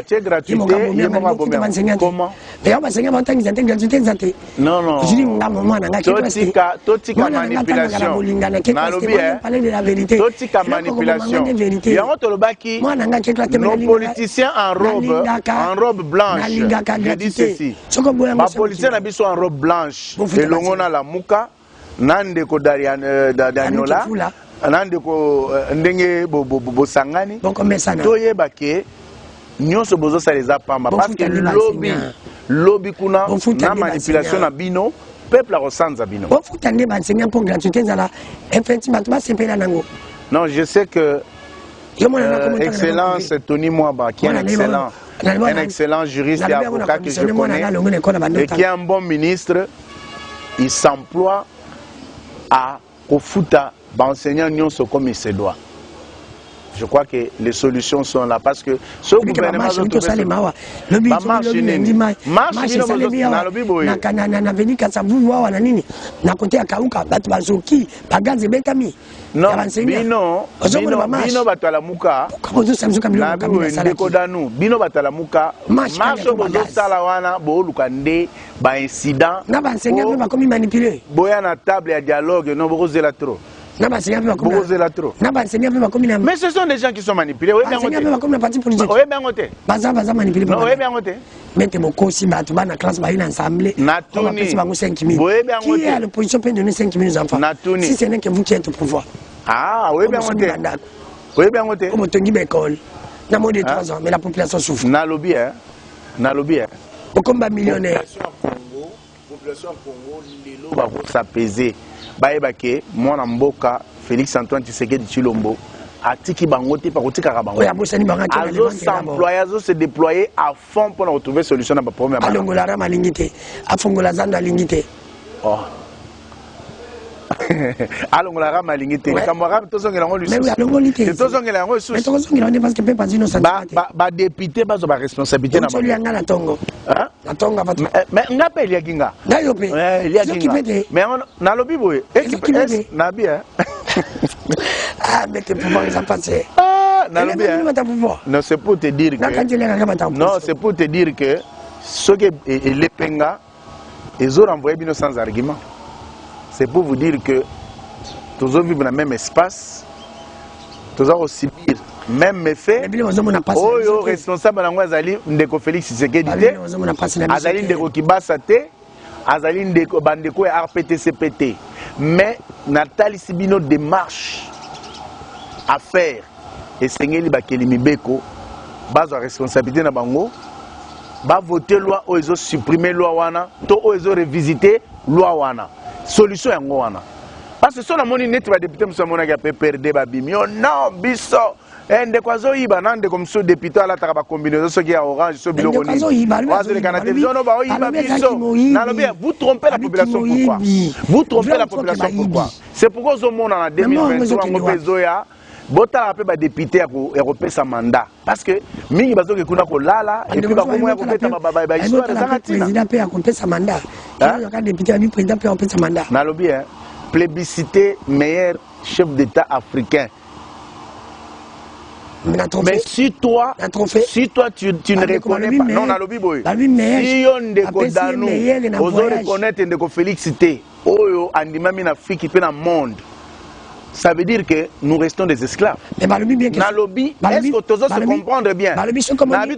comment mais on va s'engager en tant que gratuité non non je dis maman nanga totika manipulation nalobi parler de la vérité totika manipulation yango tolobaki nos politiciens en robe blanche je dis ceci ma politicien na biso en robe blanche elongo na Lamuka nande ko Daniola nande ko ndenge bosangani toyeba ke nyonso bozo sa les apamba parce que lobby kuna na manipulation na bino peuple a resanza bino bon futande ba enseignant pour gratuité zala effectivement ba sepela nango non je sais que excellence Tony Mwaba qui est un excellent juriste et avocat que je connais et qui est un bon ministre il s'emploie à kofuta ba enseignant nyonso comme il se doit. Je crois que les solutions sont là parce que ce gouvernement mais ce sont des gens qui sont manipulés. Oui, bien mettez mon cosi batu bana classe ba une assemblée on va passer bango 5 000 qui est à l'opposition peut donner 5 000 enfants si ce n'est que vous qui êtes au pouvoir oui bien voté comme Tongi Bekol na moins de 3 ans mais la population souffre na lobby comme millionnaire population Congo lelo ba ko s'apaiser baeba ke mwana mboka Félix Antoine Tshisekedi Tshilombo atiki bango te pa kotika ka bango azo s'employer azo se déployer à fond pour retrouver solution na ba problème alongola rama lingité afongola zanda lingité Alors on l'a ramaligné. Camarade, tous on est là on lui. Mais oui, alors on l'était. Tous on est là on lui. Mais tous on est là parce que peut pas dire nos sentiments. Bah député bah ba responsabilité na ba. Celui anga la tongo. Hein? La tongo va. Mais on appelle ya ginga. Na yo pe. Il y a ginga. Mais on na lobi boy. Na bien. Ah mais tes pouvoirs ils ont passé. Ah, na lobi. Non, c'est pour te dire que non, c'est pour te dire que ce que les penga ils ont envoyé bino sans argument. C'est pour vous dire que tous vivent dans le même espace, tous ont subir même effet. Oh yo responsable na ngwazali ndeko Félix Tshisekedi te. Azali ndeko Kibasa te. Azali ndeko bandeko ya RPTCPT. Mais Nathalie Sibino démarche à faire et sengeli bakeli mibeko bazo responsabilité na bango. Ba voter loi ou ils ont supprimé loi wana to ou ils ont revisité loi wana solution yango wana parce que so na moni net ba député musa mona ga PPRD ba bimio non biso ende kwazo yiba nande comme so député ala taka ba combinaison so ki ya orange so biloko ni wazo le kana télévision no ba yiba biso na lobi vous trompez la population pourquoi vous trompez la population pourquoi c'est pourquoi zo mona na 2023 ngo pezoya bota la ba député européen sa mandat parce que mingi bazo ke kuna ko lala et puis ba ko moya ko beta ba histoire za katina président pe a compté sa mandat il y a député ami président pe a compté sa mandat na lobi plébiscité meilleur chef d'état africain. Mais si toi tu ne reconnais pas non na lobi boy si on de Kodano ozo reconnaître ndeko Félix T oyo andimami na fiki pe na monde. Ça veut dire que nous restons des esclaves. Mais Nalobi, est-ce que tu oses se comprendre bien? Nalobi, tu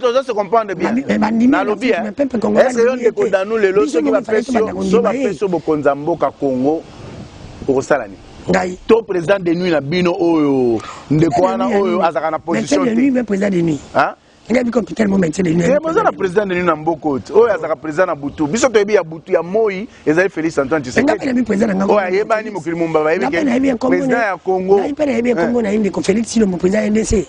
oses se comprendre bien. Nalobi, est-ce que tu as nous les lots qui va faire sur Bokonzamboka Congo pour Salani? Ton président de nuit na bino oyo ndekwana oyo azaka na position. C'est lui même président de nuit. Hein? Il y a comme quel moment c'est de nuit. Mais président de nuit na Mboko. Oyo azaka président na Butu. Biso to yebi ya Butu ya Moi, ezali Félix Antoine Tshisekedi. Oyo yebani mokili mumba ba yebi président ya Congo. Na ipere yebi Congo na inde ko Félix Silo mo président NDC.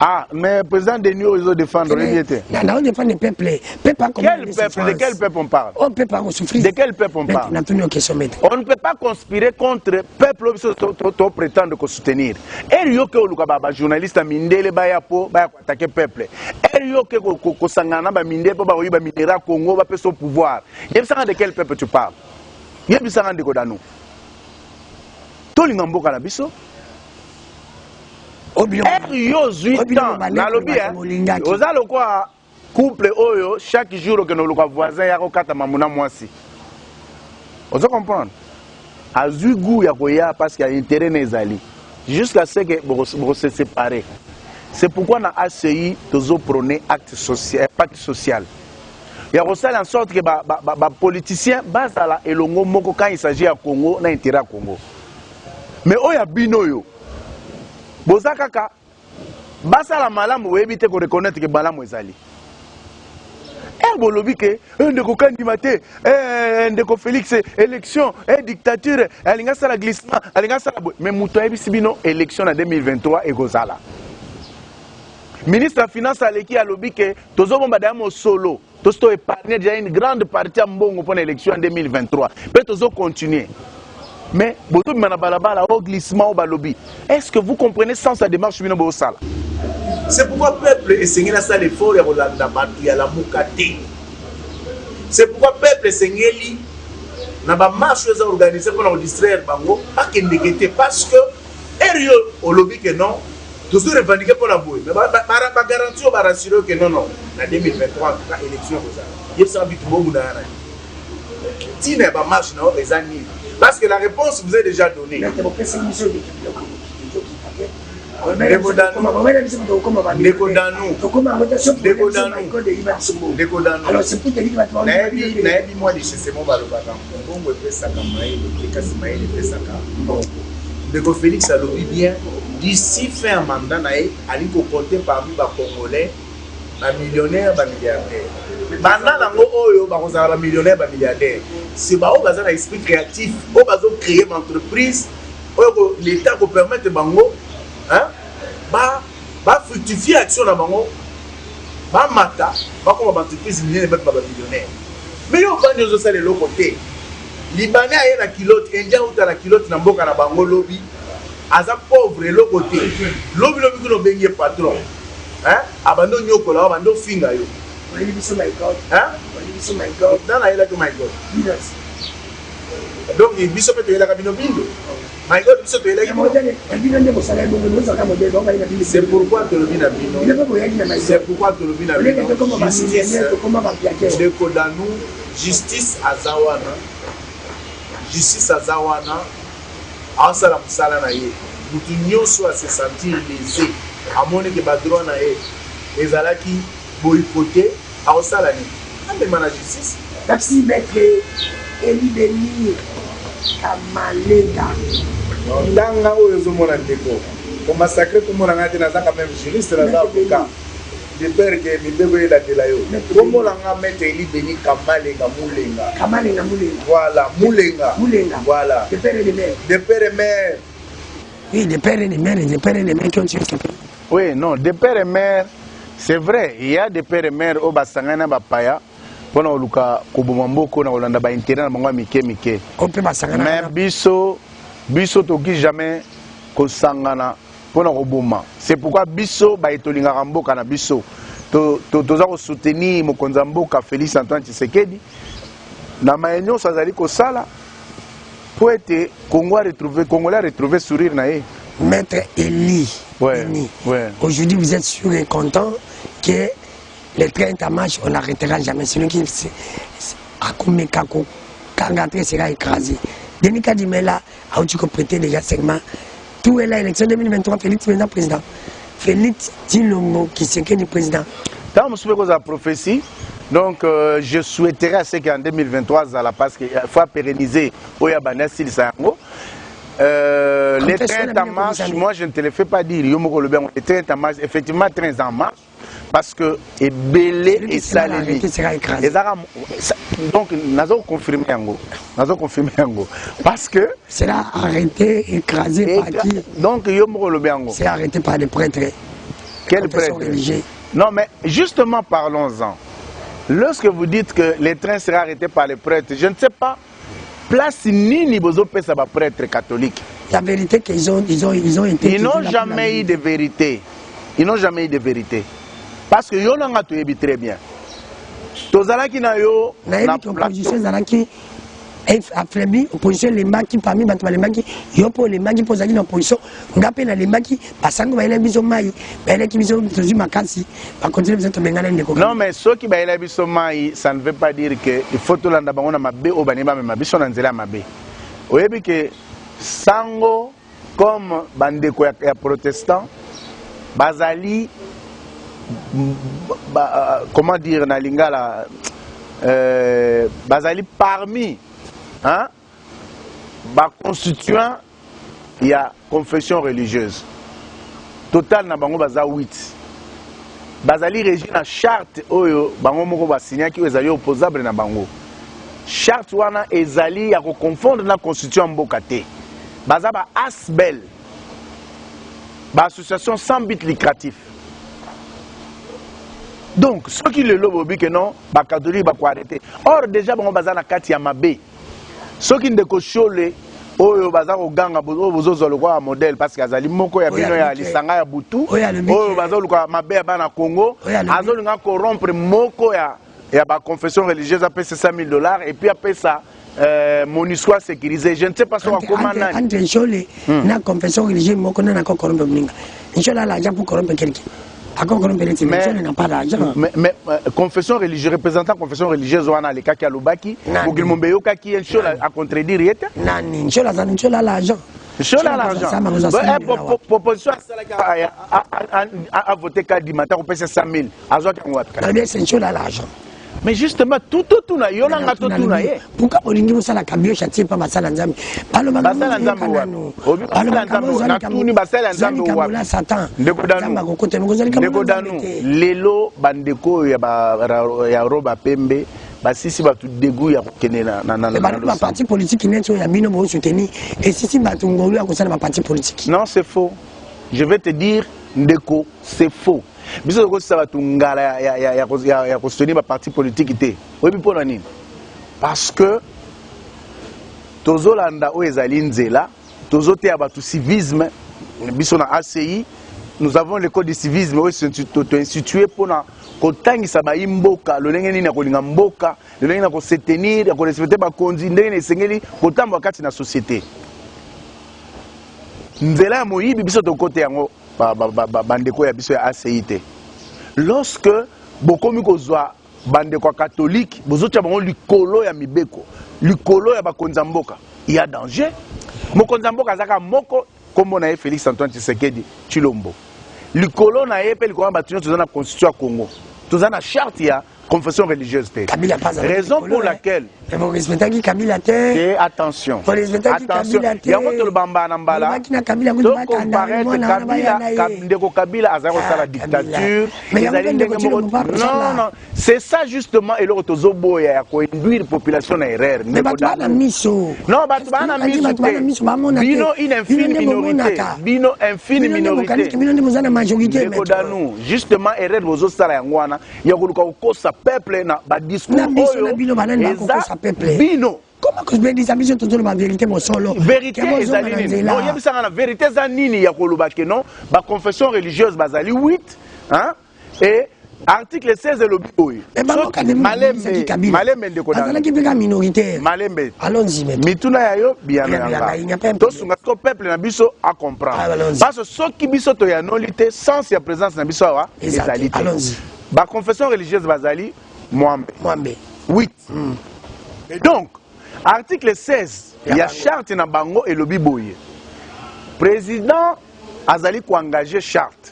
Ah, mais président de nuit ils ont défendre les était. Non, on défend le peuple. Quel peuple? De quel peuple on parle? On peut pas souffrir. De quel peuple on parle? On ne peut pas conspirer contre le peuple qui prétend soutenir. Et yo ke olukaba journaliste mindele ba ya po ba attaquer peuple. Et yo ke ko sangana ba mindele po ba oyiba minera Congo ba peso pouvoir. Yebisanga de quel peuple tu parles? Yebisanga de Kodano. Tolinga mboka na biso. Yo 8 ans na lobi ozalo kwa couple oyo chaque jour que nous voisin ya kokata mamuna mwasi. Ozo comprendre? Azui goût ya koya parce qu'il y a intérêt nezali jusqu'à ce que vous se séparer. C'est pourquoi na ACI tozo prôner acte social. Ya kosala en sorte que ba politicien bazala elongo moko quand il s'agit à Congo na intérêt à Congo. Mais oya bino yo Bozakaka, basa la malamu webite ko reconnaître que malamu ezali. Bolobi ke ndeko kandimate ndeko Félix élection dictature alinga sala glissement alinga sala mais muto ebisi bino élection en 2023 ekozala. Ministre de Finance aleki alobi ke tozo bomba damo solo tosto épargner déjà une grande partie mbongo pour l'élection en 2023. Peut tozo continuer. Mais au glissement au balobi. Est-ce que vous comprenez sans sa démarche? C'est pourquoi le peuple est saigné dans sa l'effort et à la moukate. C'est pourquoi le peuple est saigné dans la marche organisée pour nous distraire parce que Erio au lobby que non, tous ceux revendiqués pour la bouille. Mais par garantie on va rassurer que non en 2023 l'élection il y a vite beaucoup dans si n'est pas marche non les années. Parce que la réponse vous est déjà donnée. Alors c'est pour te dire que Félix a lobby bien. D'ici fin mandat, il faut compter parmi les Congolais, les millionnaires, les milliardaires. Maintenant, les millionnaires, les milliardaires. C'est un esprit créatif, on va créer une entreprise, l'État peut permettre de fructifier l'action de Bango, comme une entreprise millionnaire. Mais on va nous aussi aller de l'autre côté. Libanais aye na kilote, Indien uta na kilote na mboka na bango lobi, aza pauvre eloko te. Lobi kuno bengi patron. Hein? Abando nyoko la abando finga yo. Why you be so my God? Hein? Why you be so my God? Dans la que my God. Yes. Donc il biso peut la cabine bindo. My God biso peut la C'est modèle. Elle dit non, ça bon, nous avons modèle. Donc il a dit c'est pourquoi te le bina bino. C'est pourquoi te le bina bino. Justice. De Kodanu, justice azawana. Justice azawana. Asala musala na ye. Mutu nyonso a se sentir lésé. Amone ke ba droit na ye. Ezalaki boycotté asala ni. Amema na justice. Merci maître Eli Denis Kamalenga. Ndanga oyo ezomona ndeko. Ko massacrer tout monde ngati na zaka même juriste na za avocat. De père que mindeko yela de la yo. Komo langa maître Eli Denis Kamalenga Mulenga. Kamalenga Mulenga. Voilà, Mulenga. Mulenga. Voilà. De père et de mère. De père et mère. Oui, de père et de mère, de père et de mère qui ont tué ce père. Oui, non, de père et mère, c'est vrai, il y a des pères et mères au Basangana Bapaya. Pour nous, Kobomamboko, na Olanda ba intérêt na bango mike. Mais biso toki jamais ko sangana pour na Koboma. C'est pourquoi biso ba etolinga ramboka na biso. Toza ko soutenir mokonza mboka Félix Antoine Tshisekedi. Na maenyo sazali ko sala pour être Congolais retrouver sourire na ye. Maître Eli. Ouais, ouais. Aujourd'hui, vous êtes sûr et content que les 30 marche, on n'arrêtera jamais. Celui qui a commis Kako, Kangatré sera écrasé. Denis Kadimela a aussi prêté déjà segment. Tout est là, élection 2023, Félix maintenant président. Félix Tshilombo qui s'est du président. Dans la prophétie, donc je souhaiterais à ce qu'en 2023, parce qu'il faut pérenniser Oyabana Silsango. Les 30 en marche, moi je ne te le fais pas dire. Les 30 en marche, effectivement 13 en marche. Parce que est belé et salé. Donc, nous avons confirmé. Parce que. Sera arrêté, écrasé par qui? Donc, c'est arrêté par des prêtres. Quel prêtre? Non, mais justement, parlons-en. Lorsque vous dites que les trains seraient arrêtés par les prêtres, je ne sais pas. Place ni bozo pesa ba prêtre catholique. La vérité qu'ils ont été. Ils n'ont jamais eu de vérité. Ils n'ont jamais eu de vérité. Parce que yo nanga to yebi très bien. Tozalaki na yo na opposition zalaki affaibli opposition les maki parmi bato les maki yo po les maki pozali na opposition ngape na les maki basango ba ele biso mai ba ele ki biso tozu makasi ba continuer biso to bengana ndeko. Non mais ceux qui ba ele biso mai ça ne veut pas dire que il faut to landa bango na mabe o baneba me mabiso na nzela mabe. Oyebi que sango comme bandeko ya protestant bazali comment dire na lingala bazali parmi hein ba constituant il y a confession religieuse total na bango baza 8 bazali régi na charte oyo bango moko ba signaki ezali opposable na bango charte wana ezali ya ko confondre na constitution mboka te baza ba asbel ba association sans but lucratif. Donc, ceux qui le lobby que non, les catholiques vont arrêter. Or, déjà, on va dans Kati Yamabé. Ceux qui ne décochent oyo baza oganga bozo le roi modèle parce que azali moko ya bino ya lisanga ya butu oyo bazo luka mabe ya bana Congo azo linga corrompre moko ya ba confession religieuse a payé $500,000 et puis après ça MONUSCO sécurisé. Je ne sais pas sur comment on na confession religieuse moko na ko corrompre mninga. Inchallah l'argent pour corrompre quelqu'un. Mais confession religieuse, représentant confession religieuse, on a les cas qui a l'obaki, pour qu'il m'embeye qui est chaud à contredire. Nani, chaud l'argent. Chaud l'argent. Proposition à voter qu'à dimanche, on paye 100,000. C'est chaud l'argent. Mais justement, tout na yolanga tout na ye. Pourquoi olingi musala kabio chati pa basala nzambe? Balo basala nzambe wa. Basala nzambe na tuni basala nzambe wa. Satan. Ndeko danu. Lelo bandeko ya roba pembe. Basisi batu degu ya kene na parti politique neto ya bino bo soutenir et si batu ngolu ya kosala parti politique. Non, c'est faux. Je vais te dire ndeko, c'est faux. Biso ko sa batu ngala ya soutenir ba parti politique té. Oui pour nani? Parce que tozolanda o ezali nzela tozoteya bato civisme biso na ACI nous avons le code de civisme institué pour kotangisa ba imboka lolenge nini akolinga mboka lolenge na ko se tenir ya ko respecter ba konzi ndenge esengeli kotamba kati na société nzela ya moyibi biso tokote yango bandeko ya biso ya ACIT lorsque bokomi kozwa bandeko catholique bozotia bango likolo ya mibeko likolo ya bakonza mboka il y a danger mokonza mboka azaka moko kombo na ye Félix Antoine Tshisekedi Tshilombo likolo na ye pe likolo ya bato nyonso toza na constitution ya Congo toza na charte ya confession religieuse te raison pour laquelle attention yango tolobamba na mbala tokomparaître ndeko Kabila azali kosala dictature ezali ndenge moko non c'est ça justement eloko tozoboya ya koinduire population na erreur ndeko non bato bana miso te bino une infime minorité bino infime minorité ndeko danu justement erreur bozosala yango wana ya koluka kokosa peuple na ba discours oyo bino comment que je dis ça mission toujours la vérité mon solo vérité ezali nini non yebisanga na vérité za nini ya koloba ke non ba confession religieuse bazali 8 hein et article 16 le boy malembe ndeko dana qui peka minoritaire malembe allons-y même mituna yayo biana to sunga ko peuple na biso a comprendre parce que ceux qui biso to ya nolité sans ya présence na biso wa ezali allons-y ba confession religieuse bazali Mwambe 8 et donc article 16 il y a charte na bango et lobi boye président azali ko engager charte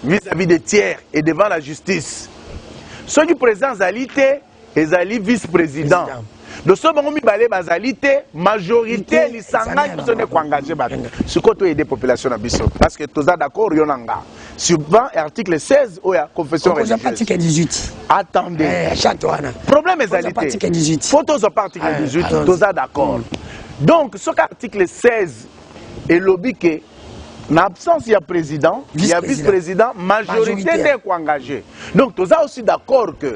vis-à-vis des tiers et devant la justice ceux du président azali te ezali vice-président de ce bango mibale bazali te majorité lisanga qui sont ko engager ba ce côté aider population na biso parce que toza d'accord yonanga sur 20 article 16 ou la confession religieuse article 18 attendez problème égalité photos au article 18 toza d'accord donc ce article 16 et lobby que en absence il y a président il y a vice-président majorité de ko engager donc toza aussi d'accord que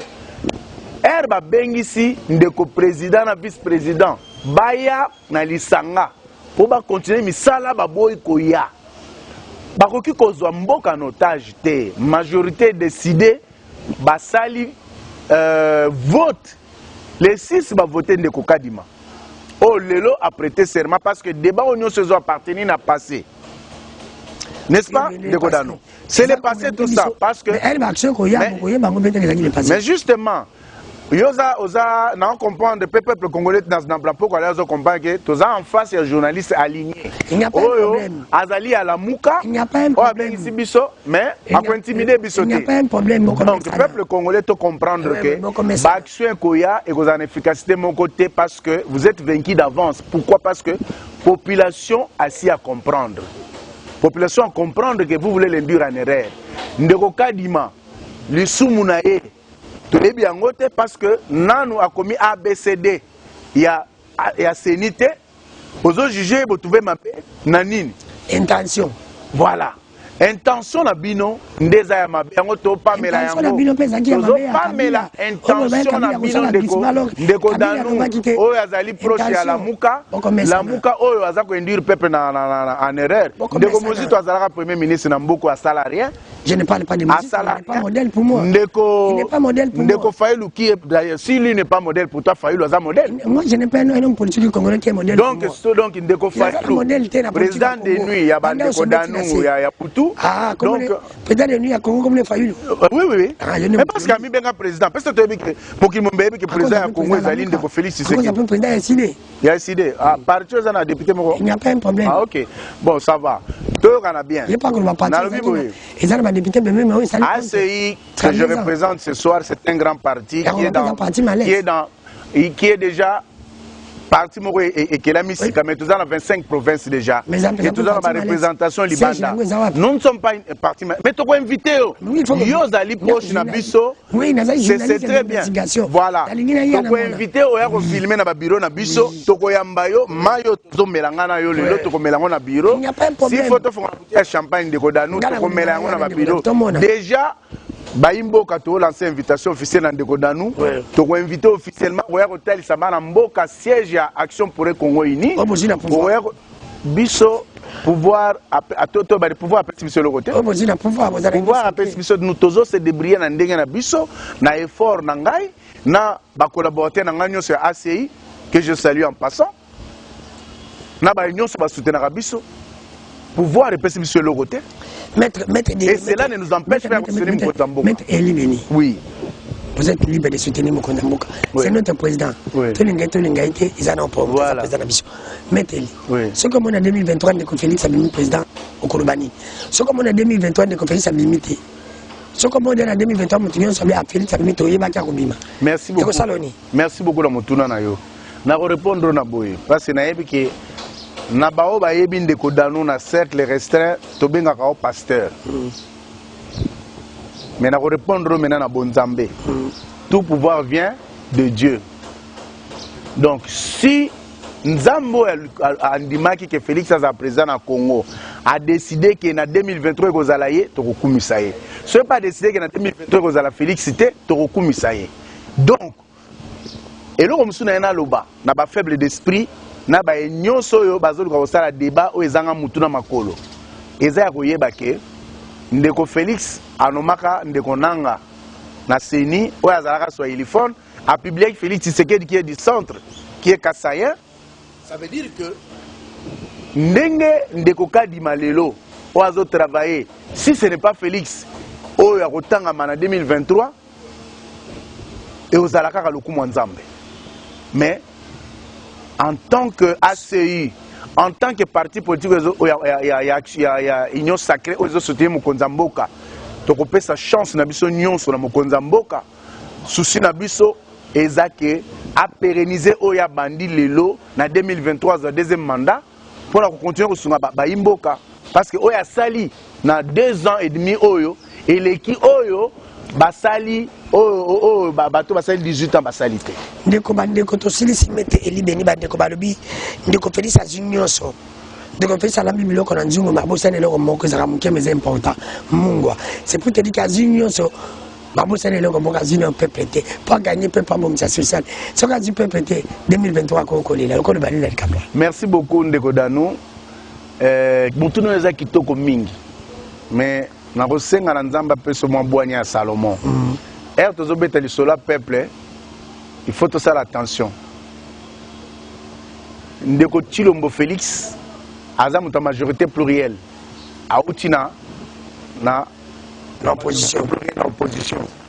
herba bengisi ndeko président na vice-président baya na lisanga pour ba continuer misala ba boy koya bakoki kozwa mboka en otage te majorité décidé basali vote les 6 ba voter ndeko Kadima oh lelo a prêté serment parce que débat union se appartenir na passé n'est-ce pas ndeko Dano c'est le passé tout ça parce que mais justement Yoza, non comprendre le peuple congolais dans un plan pour aller comprendre que tous en face il journalistes alignés. Il n'y a pas de problème. Azali à la Mouka. Il n'y a pas un problème. Mais à intimider biso. Il n'y a pas un problème. Donc le peuple congolais doit comprendre que l'action Koya est en efficacité de mon côté parce que vous êtes vaincu d'avance. Pourquoi? Parce que population assis à comprendre. Population à comprendre que vous voulez l'induire en erreur. Ndeko Kadima, le Soumunaye. Parce que nous avons commis ABCD, il y a sénité, vous avez jugé, vous trouvez ma paix, nanine. Intention. Voilà. Intention na bino, ndeza ya mabe, yango to pa mela yango. Tozo pa mela intention na bino ndeko danu, oyo azali proche ya la Mouka oyo azako induire peuple en erreur. Ndeko Mozito azalaka premier ministre na Mboko asala rien. Je ne parle pas de Moïse, il n'est pas modèle pour moi. Il n'est pas modèle pour moi. Ndeko Fayulu qui est d'ailleurs, si lui n'est pas modèle pour toi, Fayulu est un modèle. Moi, je n'ai pas un homme politique congolais qui est modèle donc, pour moi. Donc, Ndeko Fayulu, président de nuit, il y a Ndeko Danou, il y a Poutou. Ah, donc, président de nuit, il y a Congo comme le Fayulu. Oui, oui. Mais parce qu'il y a mis un président. Parce que tu as dit que pour qu'il m'ait dit que le président de Congo est allé Ndeko Félix Tshisekedi. Le président est décidé. Il a décidé. Ah, par chose, on a député. Il n'y a pas un problème. Ah, ok. Bon, ça va. Tout on a bien. Il n'y a pas qu'on va partir. Ils ont député, mais même ACI que je représente ce soir, c'est un grand parti qui est déjà parti et qui a mis mais tous dans 25 provinces déjà. Et tous dans la représentation Libanda. Nous ne sommes pas un parti. Mais tu peux inviter. Yozali proche Nabiso. C'est très bien. Voilà. Tu peux inviter au filmer dans le bureau Nabiso. Tu peux yambayo mayo to melangana yo lelo to melangana na bureau. Si photo faut un champagne de Kodano to melangana na bureau. Déjà Baimboka to lancer invitation officielle dans Ndeko Danou. To ko inviter officiellement au hôtel Samana Mboka siège à Action pour le Congo uni. Biso pouvoir à toto ba pouvoir appeler biso le côté. Pouvoir appeler biso nous tozo se débrouiller na ndenge na biso na effort na ngai na ba collaborateur na ngai sur ACI que je salue en passant. Na ba union ba soutenir biso. Pouvoir appeler biso le côté. Et cela ne nous empêche pas de soutenir Mokonzamboka. Maître Eli Beni. Oui. Vous êtes libre de soutenir Mokonzamboka. Oui. C'est notre président. Oui. Tous les gars, ils en ont pour voilà. président. Maître Eli. Oui. Ce comme on a 2023, de Félix Abimi président au Kolobani. Ce comme on a 2023, de Félix Abimi. Ce comme on a 2023, nous sommes à Félix Abimi. Merci beaucoup. Merci beaucoup dans mon tournant. Je vais répondre à Boye. Parce que je na bao ba yebi Ndeko Danou na cercle restreint to benga ka pasteur mais na répondre maintenant na bonzambe tout pouvoir vient de Dieu. Donc si Nzambo andimaki que Félix aza président na Congo a décidé que na 2023 kozala ye to kokumisa ye, ce pas décidé que na 2023 kozala Félix cité to kokumisa ye. Donc eloko musuna na loba na ba faible d'esprit na ba nyonso yo bazolu ka osala débat o ezanga mutu na makolo eza ya koyeba ke Ndeko Félix anomaka Ndeko Nanga na seni o azalaka sur téléphone a publié Félix Tshisekedi qui est du centre qui est Kassayen. Ça veut dire que ndenge Ndeko Kadima lelo o azo travailler si ce n'est pas Félix o ya kotanga mana 2023 et ozalaka ka lokumu nzambe. Mais en tant que ACI, en tant que parti politique, il y a union sacrée, ils ont soutenu Mokonzamboka. Donc on peut sa chance na biso union sur la Mokonzamboka. Souci na biso ezake a pérenniser Oya Bandi Lelo na 2023 le deuxième mandat pour continuer à ba imboka parce que Oya Sali na 2 ans et demi Oyo et l'équipe Oyo basali bato basali 18 ans basalite ndeko bandeko to silisi mete Eli Beni bandeko balobi ndeko Félix Azinyoso ndeko Félix alambi biloko na nzungu mabosa ne loko moko za muke mais important mungwa c'est pour te dire qu'Azinyoso mabosa ne loko moko Azinyo peuple te pour gagner peuple pour sa social ce qu'a dit peuple te 2023 ko kolela ko le bali la kamera. Merci beaucoup Ndeko Danou mutu no eza kitoko mingi mais na kosenga na nzamba peso mwa bwanya ya Salomon. Tozobeta lisola peuple, il faut tout ça l'attention. Ndeko Tshilombo Félix aza muta majorité plurielle. Autina na opposition.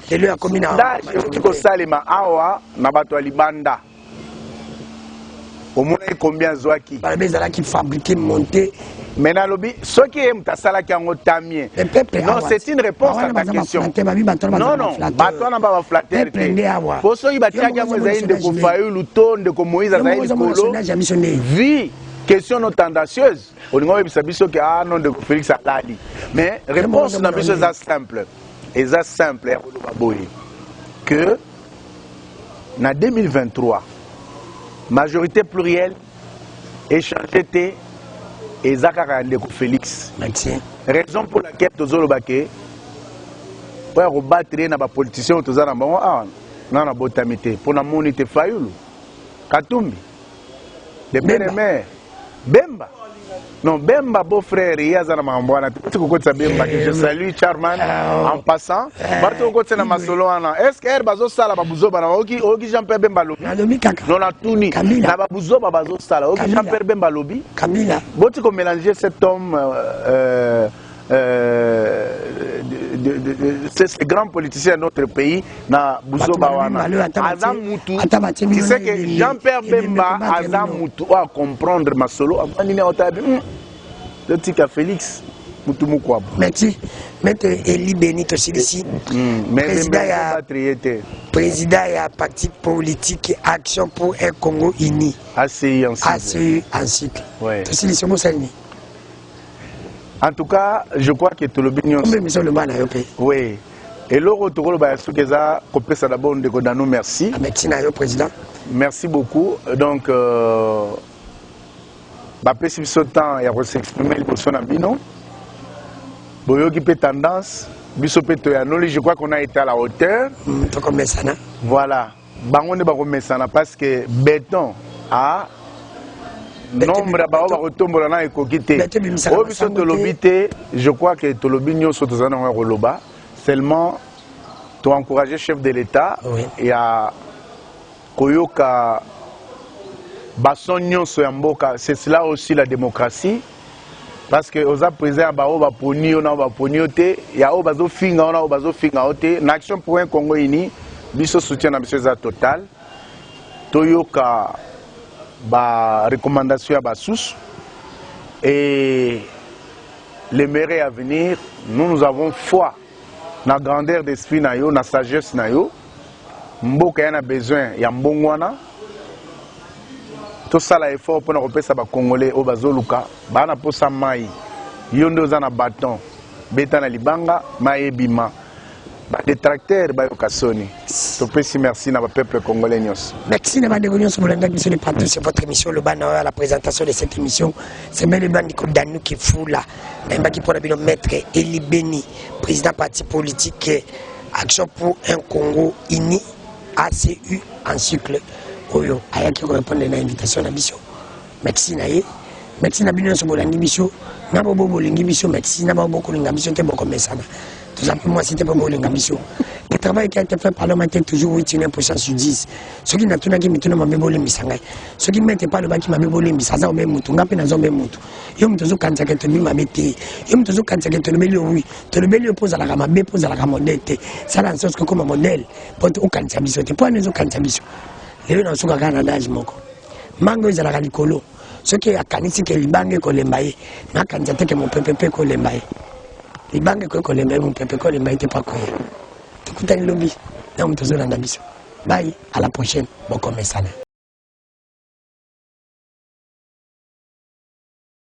Et lui a commis na ko salema awa na bato libanda. Au moins combien zwaki? Ba bezala qui fabriquer monter. Mais dans lobby, ce qui est Mtassala qui a tamien. Non, c'est une réponse à ta question. Non, non, bateau n'a pas flatté. Pour ceux qui battent à Moïse de Kofayu, Luton, de Moïse à Kolo, vie, question non tendacieuse. On a dit que ah non de Félix Alali. Mais réponse n'a pas ça simple. Et ça simple, que en 2023, majorité plurielle, échangé et Zakara Ndeko Félix. Raison pour laquelle tous les baquets pour rebattre na ba politiciens tous na bango ah na botamité pour na monité Fayulu Katumbi de Bénémé Bemba non Bemba beau frère yaza na mambwana tu kokotsa Bemba que je salue Charman en passant bato kokotsa na masolo ana est-ce que bazo sala babuzoba na oki Jean-Pierre Bemba lobi non na tuni na babuzoba bazo sala oki Jean-Pierre Bemba lobi Kabila boti ko mélanger cet homme c'est grand politicien de notre pays na Buzoba wana Azam Moutou tu sais que Jean-Pierre Bemba Azam Moutou a comprendre masolo amani otabi le tika Félix Moutou Moukwabo merci maître Eli Beni to silisi président ya parti politique Action pour un Congo uni ACI en cycle to silisi mo salni. En tout cas, je crois que tout le bien. Oui. Et le retour de d'abord Ndeko Danou, merci. Président. Merci beaucoup. Donc, bah, si ce temps, il y a s'exprimer le position d'Ambino. boyoki pe tendance biso pe toyanoli, je crois qu'on a été à la hauteur. Voilà, bango ne bako mesana parce que béton a nombre ba retombola na ekokite. O biso tolobite, je crois que tolobi nyoso tozana ngo koloba, seulement to encourager chef de l'État et à koyoka bason nyonso ya mboka, c'est cela aussi la démocratie. Parce que aux président ba oba poni ona ba poni ote ya oba zo finga ona oba zo finga ote na action pour un Congo uni biso soutien na biso za total toyoka ba recommandation ya ba sous et les mairies à venir, nous avons foi na grandeur d'esprit na yo, na sagesse na yo. Mboka yana besoin ya mbongwana. Tout ça là effort pour nous repasser ba Congolais au bazoluka, bana posa mai. Yondo za na bâton, beta na libanga, mai bima. Ba détracteur ba yokasoni. To pesi merci na ba peuple congolais nyos. Merci na ba de sur le de partout c'est votre émission le bana à la présentation de cette émission. C'est même le bandi ko Danou qui foula. N'imba qui pour la maître Eli Beni, président parti politique Action pour un Congo uni ACU en cycle. Oyo ayaki ko répondre na invitation na biso. Merci na ye. Merci na bino so bolangi biso. Na bobo bolingi biso merci na bobo ko linga biso te boko mesana. Tout simplement c'était pour bolinga biso. Le travail qui a été fait par l'homme était toujours 81% sur 10. Ce qui n'a tout n'a qui mituna mabebo limbisanga. Ce qui mette pas le baki mabebo limbisa za même mutu ngape na zo même mutu. Yo mtozo kanza ke toni mabete. Yo mtozo kanza ke toni beli oui. Toni beli pose la kama be pose la kama modèle. Ça dans sens que comme modèle pour au kanza biso te pour nous kanza biso. Et dans ce cas d'âge moko mango ezala likolo soki akanisi ke libange ko lembaye na kanjate ke mon pepepe ko lembaye libange ko lembaye mon pepepe ko lembaye te pas quoi tukutani lobi na mtozo na biso bye à la prochaine boko mesana.